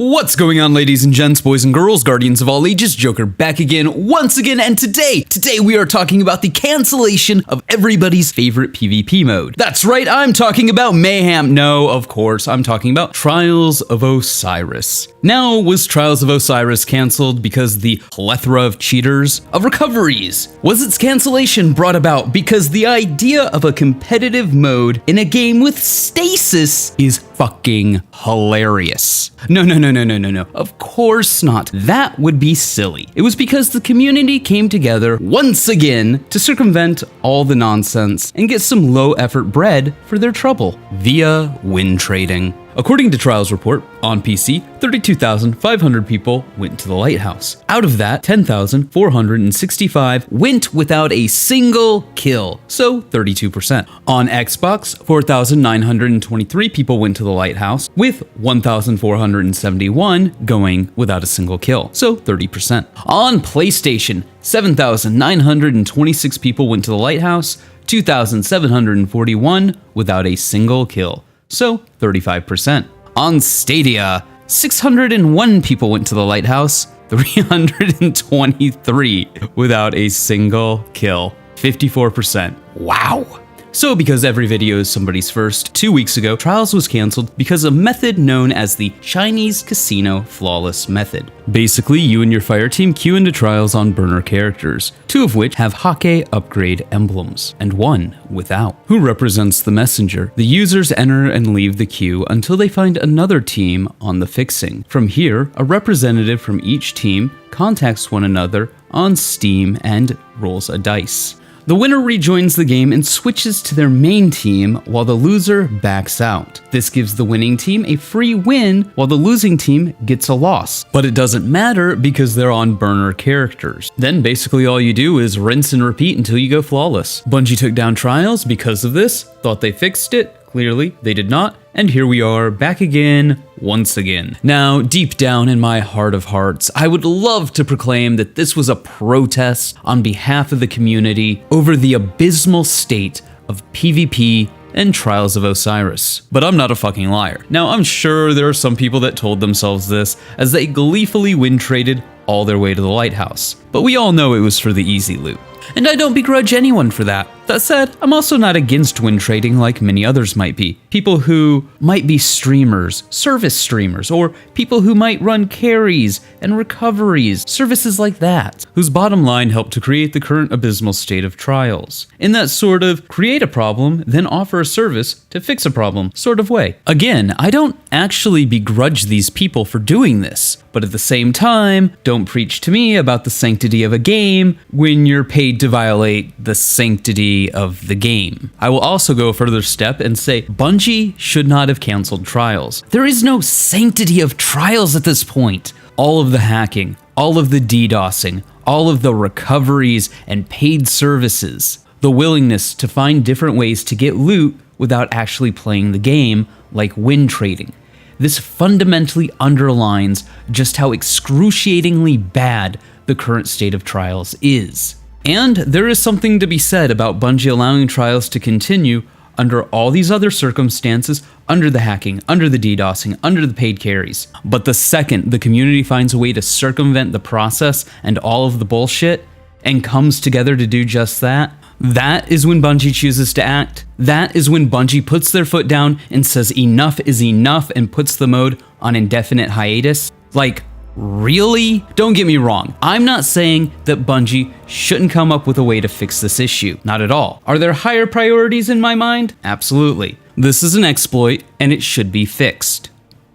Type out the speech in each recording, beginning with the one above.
What's going on, ladies and gents, boys and girls, guardians of all ages, Joker back again, once again, and today we are talking about the cancellation of everybody's favorite PvP mode. That's right, I'm talking about Mayhem. No, of course, I'm talking about Trials of Osiris. Now, was Trials of Osiris cancelled because the plethora of cheaters, of recoveries? Was its cancellation brought about because the idea of a competitive mode in a game with stasis is fucking hilarious? No. Of course not. That would be silly. It was because the community came together once again to circumvent all the nonsense and get some low effort bread for their trouble via win trading. According to Trials report, on PC, 32,500 people went to the Lighthouse. Out of that, 10,465 went without a single kill, so 32%. On Xbox, 4,923 people went to the Lighthouse, with 1,471 going without a single kill, so 30%. On PlayStation, 7,926 people went to the Lighthouse, 2,741 without a single kill, so 35%. On Stadia, 601 people went to the Lighthouse, 323 without a single kill, 54%. Wow. So because every video is somebody's first, 2 weeks ago, Trials was cancelled because of a method known as the Chinese Casino Flawless Method. Basically, you and your fire team queue into Trials on burner characters, 2 of which have Hake upgrade emblems, and 1 without. Who represents the messenger? The users enter and leave the queue until they find another team on the fixing. From here, a representative from each team contacts one another on Steam and rolls a dice. The winner rejoins the game and switches to their main team while the loser backs out. This gives the winning team a free win while the losing team gets a loss. But it doesn't matter because they're on burner characters. Then basically all you do is rinse and repeat until you go flawless. Bungie took down Trials because of this, thought they fixed it. Clearly, they did not, and here we are, back again, once again. Now, deep down in my heart of hearts, I would love to proclaim that this was a protest on behalf of the community over the abysmal state of PvP and Trials of Osiris. But I'm not a fucking liar. Now, I'm sure there are some people that told themselves this as they gleefully win traded all their way to the Lighthouse. But we all know it was for the easy loot. And I don't begrudge anyone for that. That said, I'm also not against win trading like many others might be. People who might be streamers, service streamers, or people who might run carries and recoveries, services like that, whose bottom line help to create the current abysmal state of Trials. In that sort of create a problem, then offer a service to fix a problem sort of way. Again, I don't actually begrudge these people for doing this, but at the same time, don't preach to me about the sanctity of a game when you're paid to violate the sanctity of the game. I will also go a further step and say Bungie should not have canceled Trials. There is no sanctity of Trials at this point. All of the hacking, all of the DDoSing, all of the recoveries and paid services, the willingness to find different ways to get loot without actually playing the game, like win trading. This fundamentally underlines just how excruciatingly bad the current state of Trials is. And there is something to be said about Bungie allowing Trials to continue under all these other circumstances, under the hacking, under the DDoSing, under the paid carries. But the second the community finds a way to circumvent the process and all of the bullshit, and comes together to do just that, that is when Bungie chooses to act. That is when Bungie puts their foot down and says enough is enough and puts the mode on indefinite hiatus. Like, really? Don't get me wrong. I'm not saying that Bungie shouldn't come up with a way to fix this issue. Not at all. Are there higher priorities in my mind? Absolutely. This is an exploit and it should be fixed.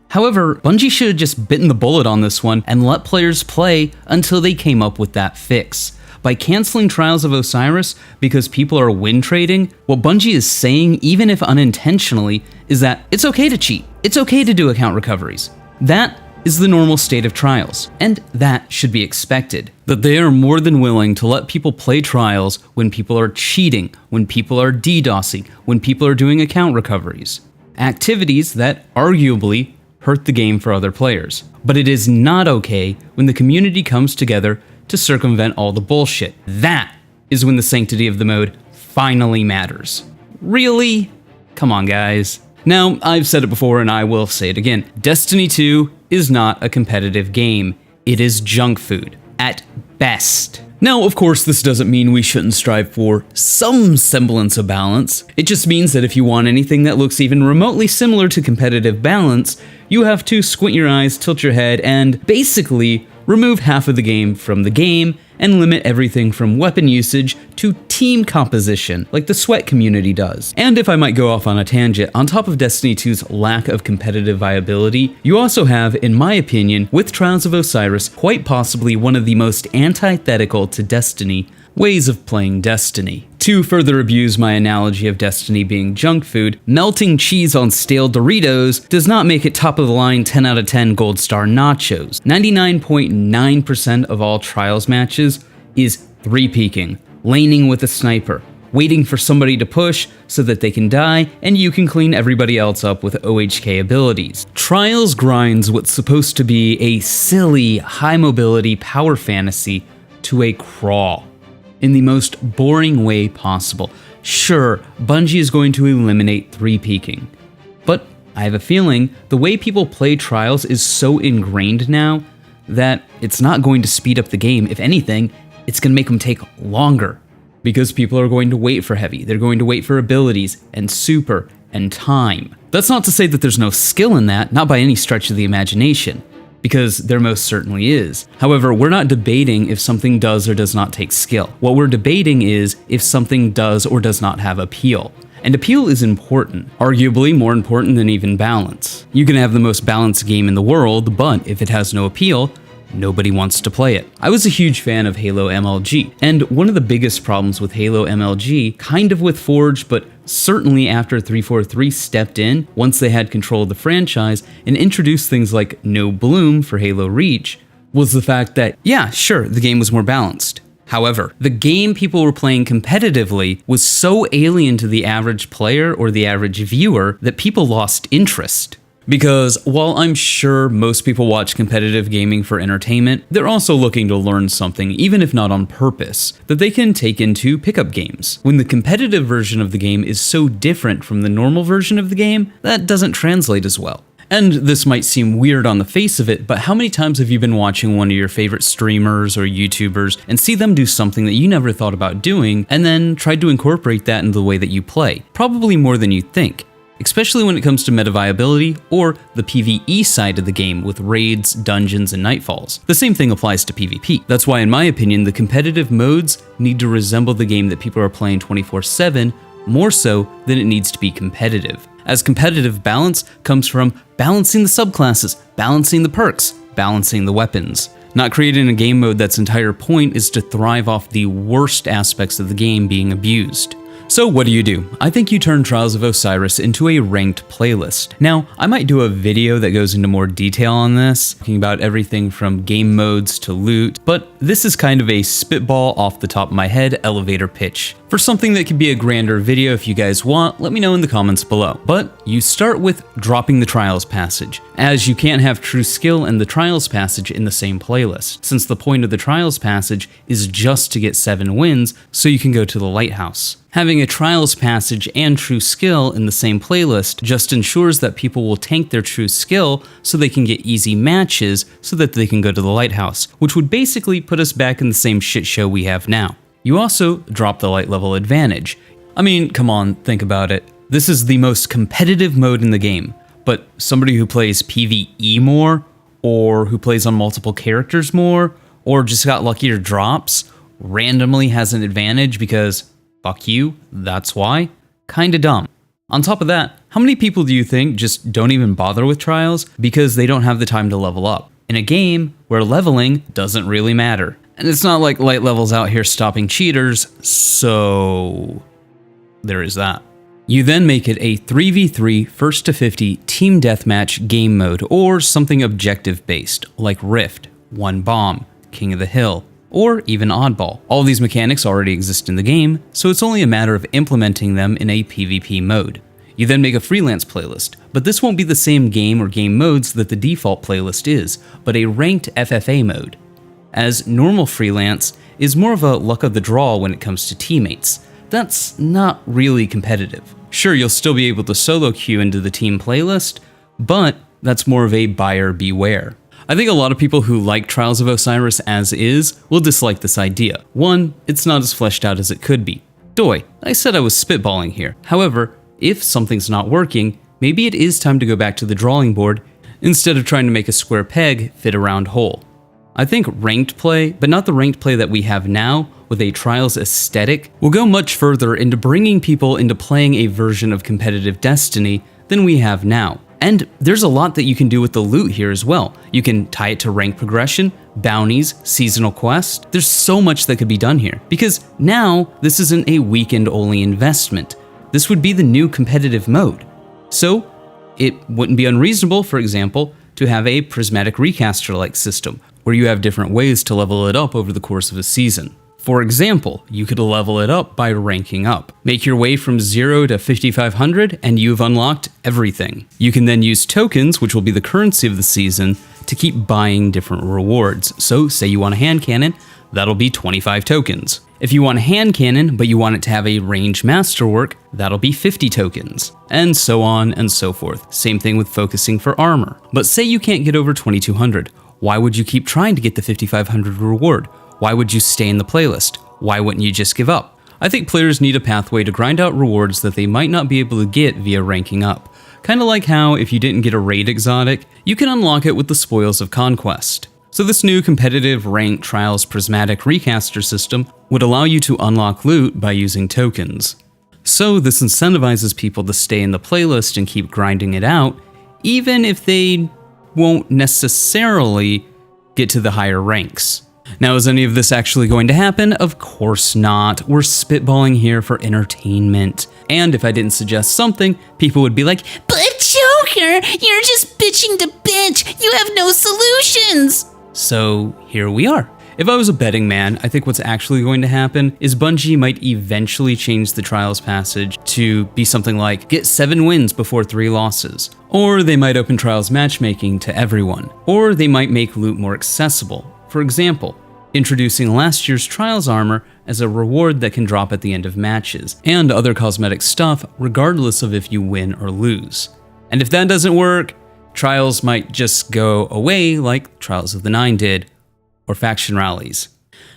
However, Bungie should have just bitten the bullet on this one and let players play until they came up with that fix. By canceling Trials of Osiris because people are win trading, what Bungie is saying, even if unintentionally, is that it's okay to cheat. It's okay to do account recoveries. That is the normal state of Trials, and that should be expected. That they are more than willing to let people play Trials when people are cheating, when people are DDoSing, when people are doing account recoveries. Activities that arguably hurt the game for other players. But it is not okay when the community comes together to circumvent all the bullshit. That is when the sanctity of the mode finally matters. Really? Come on, guys. Now, I've said it before and I will say it again. Destiny 2 is not a competitive game. It is junk food, at best. Now, of course, this doesn't mean we shouldn't strive for some semblance of balance. It just means that if you want anything that looks even remotely similar to competitive balance, you have to squint your eyes, tilt your head, and basically remove half of the game from the game and limit everything from weapon usage to team composition, like the Sweat community does. And if I might go off on a tangent, on top of Destiny 2's lack of competitive viability, you also have, in my opinion, with Trials of Osiris, quite possibly one of the most antithetical to Destiny ways of playing Destiny. To further abuse my analogy of Destiny being junk food, melting cheese on stale Doritos does not make it top of the line 10 out of 10 gold star nachos. 99.9% of all Trials matches is 3-peeking, laning with a sniper, waiting for somebody to push so that they can die and you can clean everybody else up with OHK abilities. Trials grinds what's supposed to be a silly, high mobility power fantasy to a crawl in the most boring way possible. Sure, Bungie is going to eliminate 3-peeking, but I have a feeling the way people play Trials is so ingrained now that it's not going to speed up the game. If anything, it's going to make them take longer because people are going to wait for heavy. They're going to wait for abilities and super and time. That's not to say that there's no skill in that, not by any stretch of the imagination, because there most certainly is. However, we're not debating if something does or does not take skill. What we're debating is if something does or does not have appeal. And appeal is important, arguably more important than even balance. You can have the most balanced game in the world, but if it has no appeal, nobody wants to play it. I was a huge fan of Halo MLG, and one of the biggest problems with Halo MLG, kind of with Forge, but certainly after 343 stepped in, once they had control of the franchise and introduced things like No Bloom for Halo Reach, was the fact that, yeah, sure, the game was more balanced. However, the game people were playing competitively was so alien to the average player or the average viewer that people lost interest. Because while I'm sure most people watch competitive gaming for entertainment, they're also looking to learn something, even if not on purpose, that they can take into pickup games. When the competitive version of the game is so different from the normal version of the game, that doesn't translate as well. And this might seem weird on the face of it, but how many times have you been watching one of your favorite streamers or YouTubers and see them do something that you never thought about doing and then tried to incorporate that into the way that you play? Probably more than you think. Especially when it comes to meta viability or the PvE side of the game with raids, dungeons, and nightfalls. The same thing applies to PvP. That's why, in my opinion, the competitive modes need to resemble the game that people are playing 24/7 more so than it needs to be competitive. As competitive balance comes from balancing the subclasses, balancing the perks, balancing the weapons. Not creating a game mode that's entire point is to thrive off the worst aspects of the game being abused. So what do? I think you turn Trials of Osiris into a ranked playlist. Now, I might do a video that goes into more detail on this, talking about everything from game modes to loot, but this is kind of a spitball off the top of my head elevator pitch. For something that could be a grander video if you guys want, let me know in the comments below. But you start with dropping the Trials passage, as you can't have true skill and the Trials passage in the same playlist, since the point of the Trials passage is just to get 7 wins so you can go to the lighthouse. Having a Trials passage and true skill in the same playlist just ensures that people will tank their true skill so they can get easy matches so that they can go to the lighthouse, which would basically put us back in the same shit show we have now. You also drop the light level advantage. I mean, come on, think about it. This is the most competitive mode in the game, but somebody who plays PvE more, or who plays on multiple characters more, or just got luckier drops, randomly has an advantage because fuck you, that's why? Kinda dumb. On top of that, how many people do you think just don't even bother with Trials because they don't have the time to level up? In a game where leveling doesn't really matter. And it's not like light levels out here stopping cheaters, so there is that. You then make it a 3v3 first to 50 team deathmatch game mode or something objective based like Rift, One Bomb, King of the Hill, or even Oddball. All these mechanics already exist in the game, so it's only a matter of implementing them in a PvP mode. You then make a freelance playlist, but this won't be the same game or game modes that the default playlist is, but a ranked FFA mode, as normal freelance is more of a luck of the draw when it comes to teammates. That's not really competitive. Sure, you'll still be able to solo queue into the team playlist, but that's more of a buyer beware. I think a lot of people who like Trials of Osiris as is will dislike this idea. One, it's not as fleshed out as it could be. Doi, I said I was spitballing here. However, if something's not working, maybe it is time to go back to the drawing board instead of trying to make a square peg fit a round hole. I think ranked play, but not the ranked play that we have now with a Trials aesthetic, will go much further into bringing people into playing a version of competitive Destiny than we have now. And there's a lot that you can do with the loot here as well. You can tie it to rank progression, bounties, seasonal quests. There's so much that could be done here, because now this isn't a weekend-only investment. This would be the new competitive mode. So it wouldn't be unreasonable, for example, to have a prismatic recaster-like system, where you have different ways to level it up over the course of a season. For example, you could level it up by ranking up. Make your way from 0 to 5500 and you've unlocked everything. You can then use tokens, which will be the currency of the season, to keep buying different rewards. So say you want a hand cannon, that'll be 25 tokens. If you want a hand cannon, but you want it to have a range masterwork, that'll be 50 tokens. And so on and so forth. Same thing with focusing for armor. But say you can't get over 2200. Why would you keep trying to get the 5500 reward? Why would you stay in the playlist? Why wouldn't you just give up? I think players need a pathway to grind out rewards that they might not be able to get via ranking up. Kinda like how if you didn't get a raid exotic, you can unlock it with the spoils of conquest. So this new competitive ranked Trials prismatic recaster system would allow you to unlock loot by using tokens. So this incentivizes people to stay in the playlist and keep grinding it out, even if they won't necessarily get to the higher ranks. Now, is any of this actually going to happen? Of course not. We're spitballing here for entertainment. And if I didn't suggest something, people would be like, "But Joker, you're just bitching to bitch. You have no solutions." So here we are. If I was a betting man, I think what's actually going to happen is Bungie might eventually change the Trials passage to be something like, get 7 wins before 3 losses. Or they might open Trials matchmaking to everyone. Or they might make loot more accessible. For example, introducing last year's Trials armor as a reward that can drop at the end of matches, and other cosmetic stuff regardless of if you win or lose. And if that doesn't work, Trials might just go away like Trials of the Nine did, or faction rallies.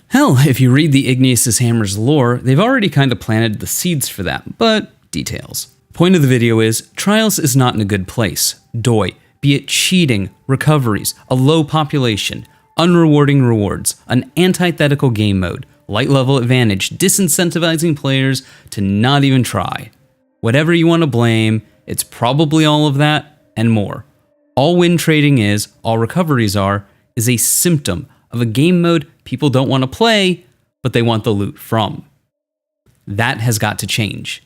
Hell, if you read the Igneous' Hammer's lore, they've already kind of planted the seeds for that, but details. Point of the video is, Trials is not in a good place. Doi, be it cheating, recoveries, a low population, unrewarding rewards, an antithetical game mode, light level advantage, disincentivizing players to not even try. Whatever you want to blame, it's probably all of that and more. All win trading is, all recoveries are, is a symptom of a game mode people don't want to play, but they want the loot from. That has got to change.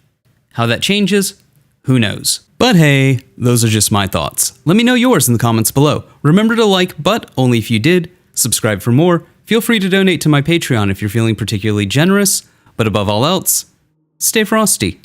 How that changes, who knows? But hey, those are just my thoughts. Let me know yours in the comments below. Remember to like, but only if you did. Subscribe for more. Feel free to donate to my Patreon if you're feeling particularly generous. But above all else, stay frosty.